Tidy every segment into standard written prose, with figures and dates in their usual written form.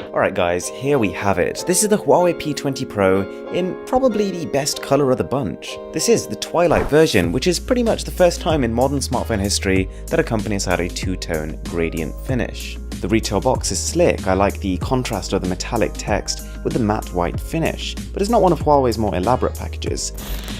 Alright guys, here we have it. This is the Huawei P20 Pro in probably the best colour of the bunch. This is the Twilight version, which is pretty much the first time in modern smartphone history that a company has had a two-tone gradient finish. The retail box is slick. I like the contrast of the metallic text with the matte white finish, but it's not one of Huawei's more elaborate packages.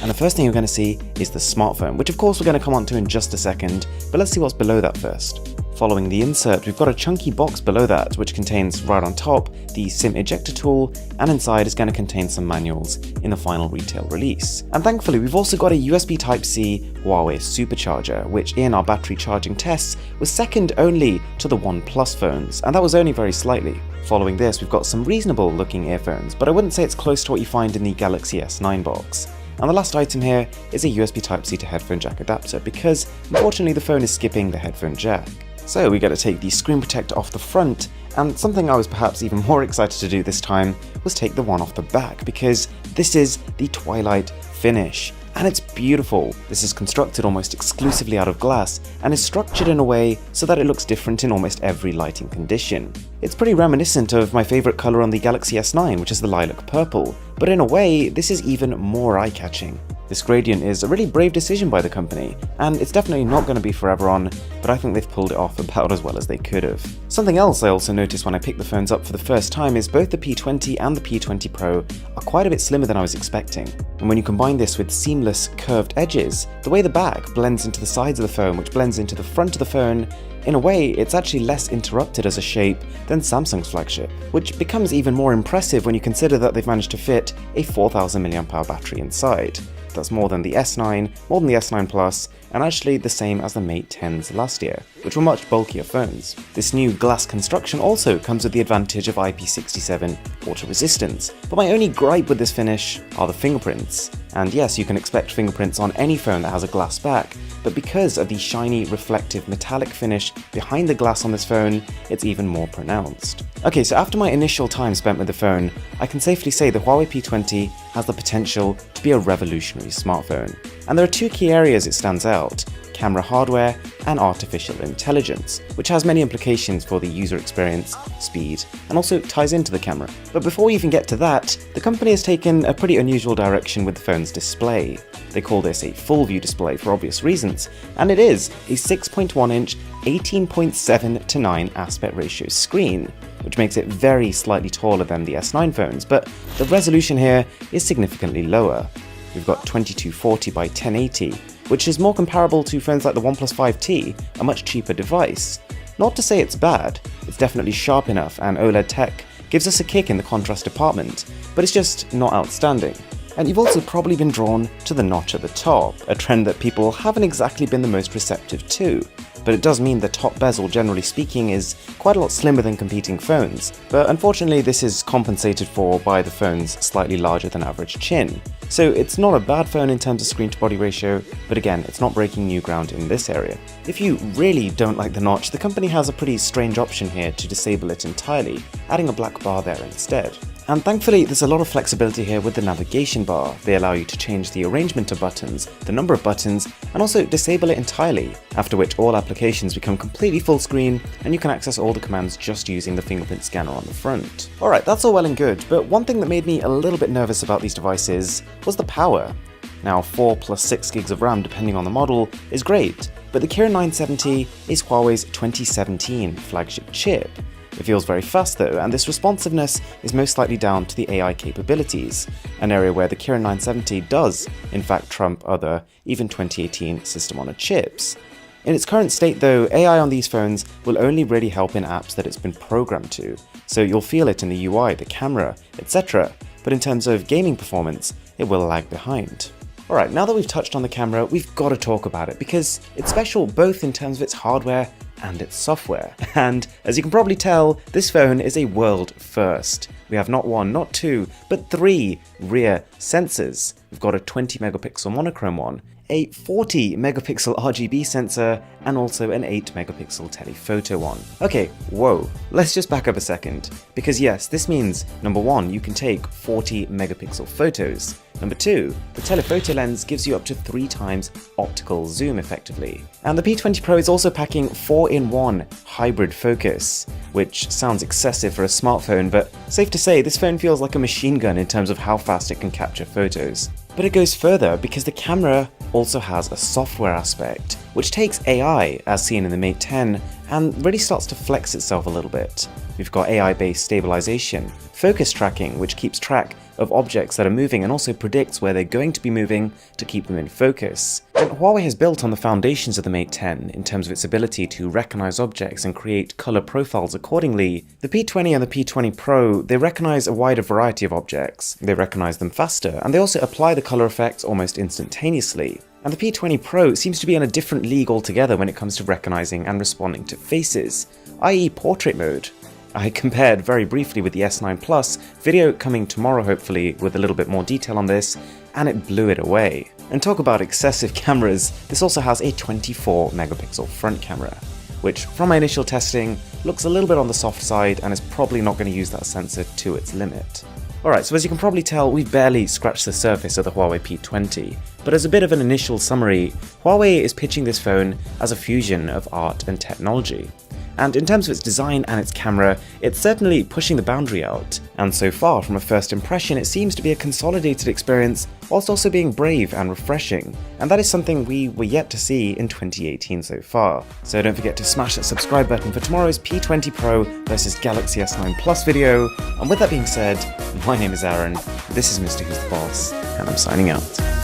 And the first thing you're going to see is the smartphone, which of course we're going to come on to in just a second, but let's see what's below that first. Following the insert, we've got a chunky box below that, which contains right on top the SIM ejector tool, and inside is going to contain some manuals in the final retail release. And thankfully, we've also got a USB Type-C Huawei supercharger, which in our battery charging tests was second only to the OnePlus phones, and that was only very slightly. Following this, we've got some reasonable looking earphones, but I wouldn't say it's close to what you find in the Galaxy S9 box. And the last item here is a USB Type-C to headphone jack adapter, because unfortunately the phone is skipping the headphone jack. So we got to take the screen protector off the front, and something I was perhaps even more excited to do this time was take the one off the back, because this is the Twilight finish. And it's beautiful. This is constructed almost exclusively out of glass and is structured in a way so that it looks different in almost every lighting condition. It's pretty reminiscent of my favourite colour on the Galaxy S9, which is the lilac purple, but in a way this is even more eye-catching. This gradient is a really brave decision by the company, and it's definitely not going to be forever on, but I think they've pulled it off about as well as they could have. Something else I also noticed when I picked the phones up for the first time is both the P20 and the P20 Pro are quite a bit slimmer than I was expecting. And when you combine this with seamless curved edges, the way the back blends into the sides of the phone, which blends into the front of the phone, in a way, it's actually less interrupted as a shape than Samsung's flagship, which becomes even more impressive when you consider that they've managed to fit a 4000 mAh battery inside. That's more than the S9, more than the S9 Plus, and actually the same as the Mate 10s last year, which were much bulkier phones. This new glass construction also comes with the advantage of IP67 water resistance, but my only gripe with this finish are the fingerprints. And yes, you can expect fingerprints on any phone that has a glass back, but because of the shiny, reflective, metallic finish behind the glass on this phone, it's even more pronounced. Okay, so after my initial time spent with the phone, I can safely say the Huawei P20 has the potential to be a revolutionary smartphone. And there are two key areas it stands out: camera hardware and artificial intelligence, which has many implications for the user experience, speed, and also ties into the camera. But before we even get to that, the company has taken a pretty unusual direction with the phone's display. They call this a full view display for obvious reasons, and it is a 6.1-inch 18.7:9 aspect ratio screen, which makes it very slightly taller than the S9 phones, but the resolution here is significantly lower. We've got 2240 by 1080, which is more comparable to phones like the OnePlus 5T, a much cheaper device. Not to say it's bad, it's definitely sharp enough, and OLED tech gives us a kick in the contrast department, but it's just not outstanding. And you've also probably been drawn to the notch at the top, a trend that people haven't exactly been the most receptive to. But it does mean the top bezel, generally speaking, is quite a lot slimmer than competing phones, but unfortunately this is compensated for by the phone's slightly larger than average chin. So it's not a bad phone in terms of screen to body ratio, but again, it's not breaking new ground in this area. If you really don't like the notch, the company has a pretty strange option here to disable it entirely, adding a black bar there instead. And thankfully, there's a lot of flexibility here with the navigation bar. They allow you to change the arrangement of buttons, the number of buttons, and also disable it entirely, after which all applications become completely full screen and you can access all the commands just using the fingerprint scanner on the front. Alright, that's all well and good, but one thing that made me a little bit nervous about these devices was the power. Now 4 plus 6 gigs of RAM depending on the model is great, but the Kirin 970 is Huawei's 2017 flagship chip. It feels very fast though, and this responsiveness is most likely down to the AI capabilities, an area where the Kirin 970 does in fact trump other, even 2018 system-on-a-chips. In its current state though, AI on these phones will only really help in apps that it's been programmed to, so you'll feel it in the UI, the camera, etc. But in terms of gaming performance, it will lag behind. Alright, now that we've touched on the camera, we've got to talk about it because it's special both in terms of its hardware and its software. And as you can probably tell, this phone is a world first. We have not one, not two, but 3 rear sensors. we've got a 20 megapixel monochrome one, a 40 megapixel RGB sensor, and also an 8 megapixel telephoto one. Okay, whoa, let's just back up a second, because yes, this means, number one, you can take 40 megapixel photos. Number two, the telephoto lens gives you up to 3 times optical zoom effectively. And the P20 Pro is also packing 4-in-1 hybrid focus, which sounds excessive for a smartphone, but safe to say this phone feels like a machine gun in terms of how fast it can capture photos. But it goes further because the camera also has a software aspect, which takes AI, as seen in the Mate 10, and really starts to flex itself a little bit. We've got AI-based stabilization, focus tracking, which keeps track of objects that are moving and also predicts where they're going to be moving to keep them in focus. And Huawei has built on the foundations of the Mate 10 in terms of its ability to recognize objects and create color profiles accordingly. The P20 and the P20 Pro, they recognize a wider variety of objects. They recognize them faster, and they also apply the color effects almost instantaneously. And the P20 Pro seems to be in a different league altogether when it comes to recognizing and responding to faces, i.e. portrait mode. I compared very briefly with the S9 Plus, video coming tomorrow hopefully with a little bit more detail on this, and it blew it away. And talk about excessive cameras, this also has a 24 megapixel front camera, which from my initial testing looks a little bit on the soft side and is probably not going to use that sensor to its limit. Alright, so as you can probably tell, we've barely scratched the surface of the Huawei P20, but as a bit of an initial summary, Huawei is pitching this phone as a fusion of art and technology. And in terms of its design and its camera, it's certainly pushing the boundary out. And so far, from a first impression, it seems to be a consolidated experience, whilst also being brave and refreshing. And that is something we were yet to see in 2018 so far. So don't forget to smash that subscribe button for tomorrow's P20 Pro versus Galaxy S9 Plus video. And with that being said, my name is Aaron, this is Mr. Who's the Boss, and I'm signing out.